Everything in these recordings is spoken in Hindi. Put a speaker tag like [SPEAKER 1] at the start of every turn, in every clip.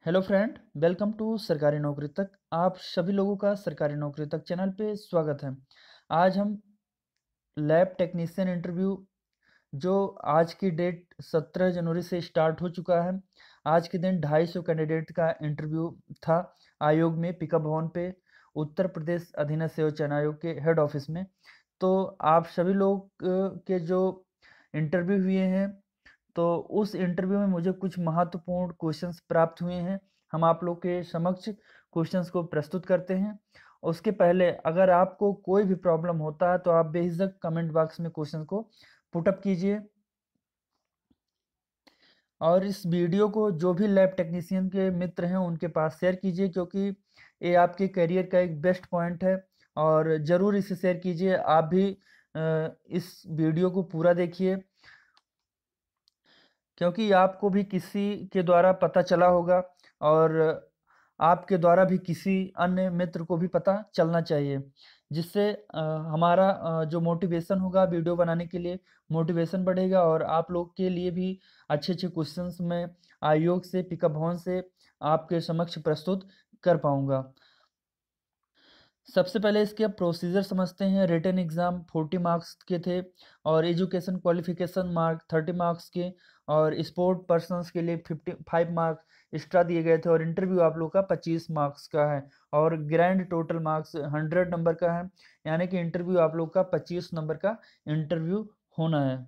[SPEAKER 1] हेलो फ्रेंड, वेलकम टू सरकारी नौकरी तक। आप सभी लोगों का सरकारी नौकरी तक चैनल पे स्वागत है। आज हम लैब टेक्नीशियन इंटरव्यू जो आज की डेट 17 जनवरी से स्टार्ट हो चुका है। आज के दिन 250 कैंडिडेट का इंटरव्यू था आयोग में, पिका भवन पे, उत्तर प्रदेश अधीनस्थ सेवा चयन आयोग के हेड ऑफिस में। तो आप सभी लोग के जो इंटरव्यू हुए हैं, तो उस इंटरव्यू में मुझे कुछ महत्वपूर्ण क्वेश्चंस प्राप्त हुए हैं। हम आप लोग के समक्ष क्वेश्चंस को प्रस्तुत करते हैं। उसके पहले अगर आपको कोई भी प्रॉब्लम होता है तो आप बेझिझक कमेंट बॉक्स में क्वेश्चन को पुट अप कीजिए। और इस वीडियो को जो भी लैब टेक्नीशियन के मित्र हैं उनके पास शेयर कीजिए, क्योंकि ये आपके करियर का एक बेस्ट पॉइंट है। और ज़रूर इसे शेयर कीजिए। आप भी इस वीडियो को पूरा देखिए, क्योंकि आपको भी किसी के द्वारा पता चला होगा और आपके द्वारा भी किसी अन्य मित्र को भी पता चलना चाहिए, जिससे हमारा जो मोटिवेशन होगा वीडियो बनाने के लिए, मोटिवेशन बढ़ेगा और आप लोग के लिए भी अच्छे अच्छे क्वेश्चंस मैं आयोग से, पिकअप भवन से आपके समक्ष प्रस्तुत कर पाऊंगा। सबसे पहले इसके अब प्रोसीजर समझते हैं। रिटन एग्ज़ाम 40 मार्क्स के थे और एजुकेशन क्वालिफिकेशन मार्क 30 मार्क्स के, और स्पोर्ट पर्सन्स के लिए 55 मार्क्स एक्स्ट्रा दिए गए थे, और इंटरव्यू आप लोग का 25 मार्क्स का है और ग्रैंड टोटल मार्क्स 100 नंबर का है। यानी कि इंटरव्यू आप लोग का 25 नंबर का इंटरव्यू होना है।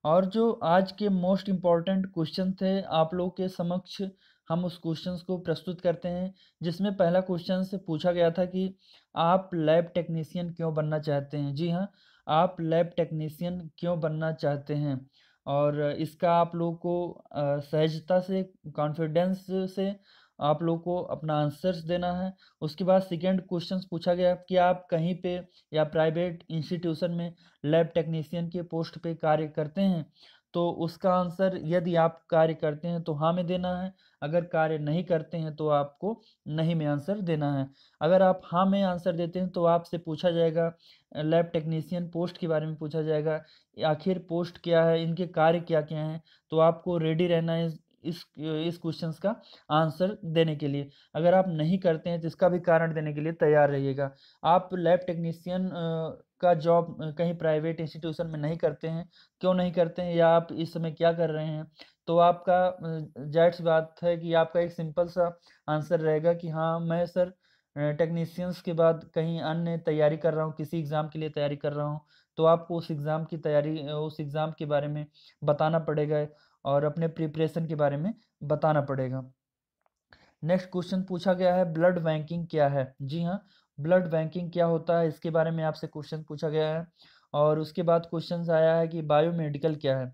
[SPEAKER 1] और जो आज के मोस्ट इम्पॉर्टेंट क्वेश्चन थे आप लोग के समक्ष, हम उस क्वेश्चंस को प्रस्तुत करते हैं। जिसमें पहला क्वेश्चन से पूछा गया था कि आप लैब टेक्नीशियन क्यों बनना चाहते हैं। जी हाँ, आप लैब टेक्नीशियन क्यों बनना चाहते हैं। और इसका आप लोग को सहजता से, कॉन्फिडेंस से आप लोग को अपना आंसर्स देना है। उसके बाद सेकेंड क्वेश्चन पूछा गया कि आप कहीं पे या प्राइवेट इंस्टीट्यूशन में लैब टेक्नीशियन के पोस्ट पे कार्य करते हैं। तो उसका आंसर, यदि आप कार्य करते हैं तो हाँ में देना है, अगर कार्य नहीं करते हैं तो आपको नहीं में आंसर देना है। अगर आप हाँ में आंसर देते हैं तो आपसे पूछा जाएगा, लैब टेक्नीशियन पोस्ट के बारे में पूछा जाएगा, आखिर पोस्ट क्या है, इनके कार्य क्या क्या हैं। तो आपको रेडी रहना है इस क्वेश्चंस का आंसर देने के लिए। अगर आप नहीं करते हैं तो इसका भी कारण देने के लिए तैयार रहिएगा। आप लैब टेक्नीशियन का जॉब कहीं प्राइवेट इंस्टीट्यूशन में नहीं करते हैं, क्यों नहीं करते हैं, या आप इस समय क्या कर रहे हैं। तो आपका जाहिर सी बात है कि आपका एक सिंपल सा आंसर रहेगा कि हाँ, मैं सर टेक्नीशियंस के बाद कहीं अन्य तैयारी कर रहा हूँ, किसी एग्ज़ाम के लिए तैयारी कर रहा हूँ। तो आपको उस एग्ज़ाम की तैयारी, उस एग्ज़ाम के बारे में बताना पड़ेगा और अपने प्रिपरेशन के बारे में बताना पड़ेगा। नेक्स्ट क्वेश्चन पूछा गया है, ब्लड बैंकिंग क्या है। जी हाँ, ब्लड बैंकिंग क्या होता है, इसके बारे में आपसे क्वेश्चन पूछा गया है। और उसके बाद क्वेश्चन आया है कि बायोमेडिकल क्या है।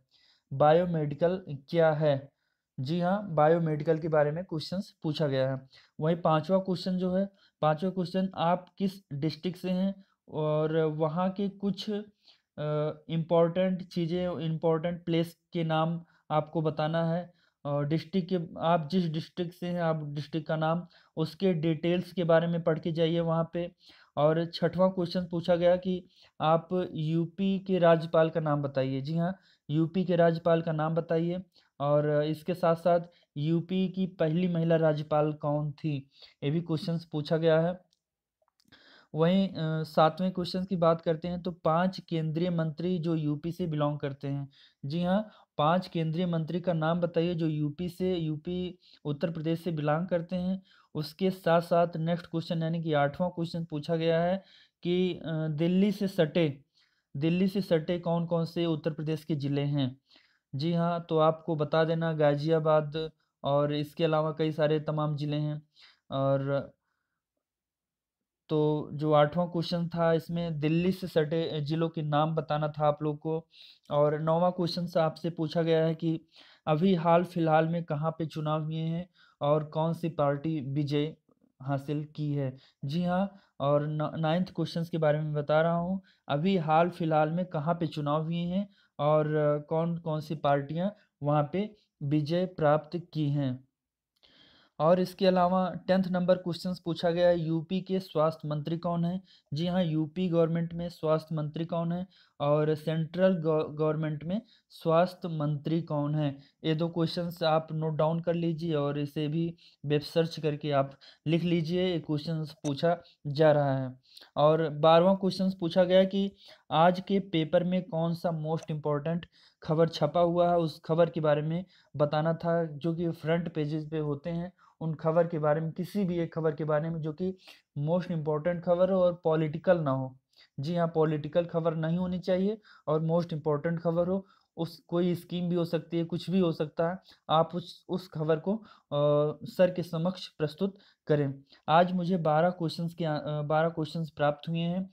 [SPEAKER 1] बायोमेडिकल क्या है। जी हाँ, बायोमेडिकल के बारे में क्वेश्चंस पूछा गया है। वहीं पांचवा क्वेश्चन जो है, पांचवा क्वेश्चन, आप किस डिस्ट्रिक्ट से हैं और वहाँ के कुछ इम्पोर्टेंट चीज़ें, इम्पोर्टेंट प्लेस के नाम आपको बताना है। और डिस्ट्रिक्ट के, आप जिस डिस्ट्रिक्ट से हैं, आप डिस्ट्रिक्ट का नाम, उसके डिटेल्स के बारे में पढ़ के जाइए वहाँ पे। और छठवां क्वेश्चन पूछा गया कि आप यूपी के राज्यपाल का नाम बताइए। जी हाँ, यूपी के राज्यपाल का नाम बताइए। और इसके साथ साथ यूपी की पहली महिला राज्यपाल कौन थी, ये भी क्वेश्चंस पूछा गया है। वहीं सातवें क्वेश्चन की बात करते हैं तो 5 केंद्रीय मंत्री जो यूपी से बिलोंग करते हैं। जी हाँ, 5 केंद्रीय मंत्री का नाम बताइए जो यूपी उत्तर प्रदेश से बिलोंग करते हैं। उसके साथ साथ नेक्स्ट क्वेश्चन यानी कि आठवां क्वेश्चन पूछा गया है कि दिल्ली से सटे कौन कौन से उत्तर प्रदेश के ज़िले हैं। जी हाँ, तो आपको बता देना, गाज़ियाबाद और इसके अलावा कई सारे तमाम ज़िले हैं। और तो जो आठवां क्वेश्चन था, इसमें दिल्ली से सटे ज़िलों के नाम बताना था आप लोग को। और नौवां क्वेश्चन से आपसे पूछा गया है कि अभी हाल फिलहाल में कहाँ पे चुनाव हुए हैं और कौन सी पार्टी विजय हासिल की है। जी हाँ, और नाइन्थ क्वेश्चन के बारे में बता रहा हूँ, अभी हाल फिलहाल में कहाँ पे चुनाव हुए हैं और कौन कौन सी पार्टियाँ वहाँ पे विजय प्राप्त की हैं। और इसके अलावा 10th नंबर क्वेश्चंस पूछा गया है, यूपी के स्वास्थ्य मंत्री कौन है। जी हाँ, यूपी गवर्नमेंट में स्वास्थ्य मंत्री कौन है। और सेंट्रल गवर्नमेंट में स्वास्थ्य मंत्री कौन है? ये 2 क्वेश्चंस आप नोट डाउन कर लीजिए और इसे भी वेब सर्च करके आप लिख लीजिए, ये क्वेश्चंस पूछा जा रहा है। और 12वां क्वेश्चंस पूछा गया कि आज के पेपर में कौन-सा मोस्ट इम्पोर्टेंट खबर छपा हुआ है, उस खबर के बारे में बताना था, जो कि फ्रंट पेजेज़ पे होते हैं, उन खबर के बारे में, किसी भी एक खबर के बारे में जो कि मोस्ट इम्पोर्टेंट खबर हो और पॉलिटिकल ना हो। जी हाँ, पॉलिटिकल खबर नहीं होनी चाहिए और मोस्ट इम्पोर्टेंट खबर हो। उस कोई स्कीम भी हो सकती है, कुछ भी हो सकता है। आप उस खबर को सर के समक्ष प्रस्तुत करें। आज मुझे 12 क्वेश्चंस प्राप्त हुए हैं।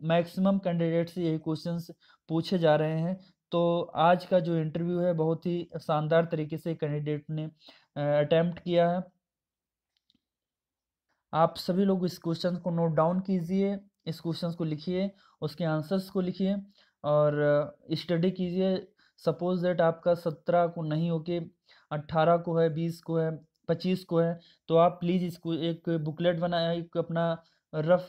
[SPEAKER 1] मैक्सिमम कैंडिडेट से यही क्वेश्चंस पूछे जा रहे हैं। तो आज का जो इंटरव्यू है बहुत ही शानदार तरीके से कैंडिडेट ने अटेम्प्ट किया है। आप सभी लोग इस क्वेश्चन को नोट डाउन कीजिए, इस क्वेश्चंस को लिखिए, उसके आंसर्स को लिखिए और स्टडी कीजिए। सपोज़ दैट आपका 17 को नहीं होके 18 को है, 20 को है, 25 को है, तो आप प्लीज़ इसको एक बुकलेट बनाए, एक अपना रफ़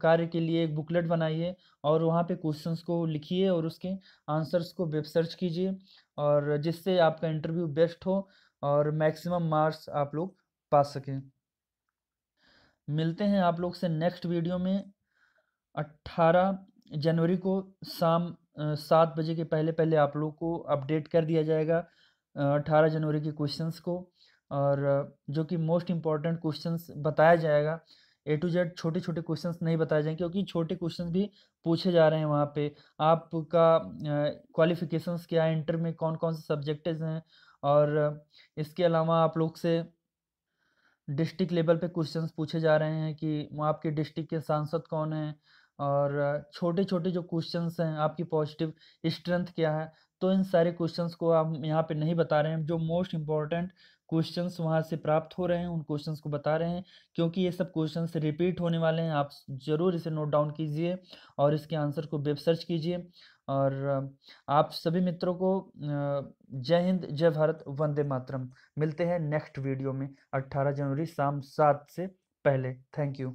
[SPEAKER 1] कार्य के लिए एक बुकलेट बनाइए और वहाँ पे क्वेश्चंस को लिखिए और उसके आंसर्स को वेब सर्च कीजिए और जिससे आपका इंटरव्यू बेस्ट हो और मैक्सिमम मार्क्स आप लोग पा सकें। मिलते हैं आप लोग से नेक्स्ट वीडियो में 18 जनवरी को शाम 7 बजे के पहले-पहले आप लोग को अपडेट कर दिया जाएगा 18 जनवरी के क्वेश्चंस को और जो कि मोस्ट इम्पोर्टेंट क्वेश्चंस बताया जाएगा। ए टू जेड छोटे-छोटे क्वेश्चंस नहीं बताए जाएँगे क्योंकि छोटे क्वेश्चंस भी पूछे जा रहे हैं वहाँ पे। आपका क्वालिफ़िकेशंस क्या है, इंटर में कौन-कौन से सब्जेक्ट्स हैं और इसके अलावा आप लोग से डिस्ट्रिक्ट लेवल पे क्वेश्चंस पूछे जा रहे हैं कि वो आपके डिस्ट्रिक्ट के सांसद कौन हैं और छोटे-छोटे जो क्वेश्चंस हैं, आपकी पॉजिटिव स्ट्रेंथ क्या है? तो इन सारे क्वेश्चंस को हम यहाँ पे नहीं बता रहे हैं। जो मोस्ट इम्पोर्टेंट क्वेश्चंस वहाँ से प्राप्त हो रहे हैं, उन क्वेश्चंस को बता रहे हैं क्योंकि ये सब क्वेश्चंस रिपीट होने वाले हैं। आप ज़रूर इसे नोट डाउन कीजिए और इसके आंसर को वेब सर्च कीजिए और आप सभी मित्रों को जय हिंद, जय भारत, वंदे मातरम। मिलते हैं नेक्स्ट वीडियो में 18 जनवरी शाम 7 से पहले। Thank you.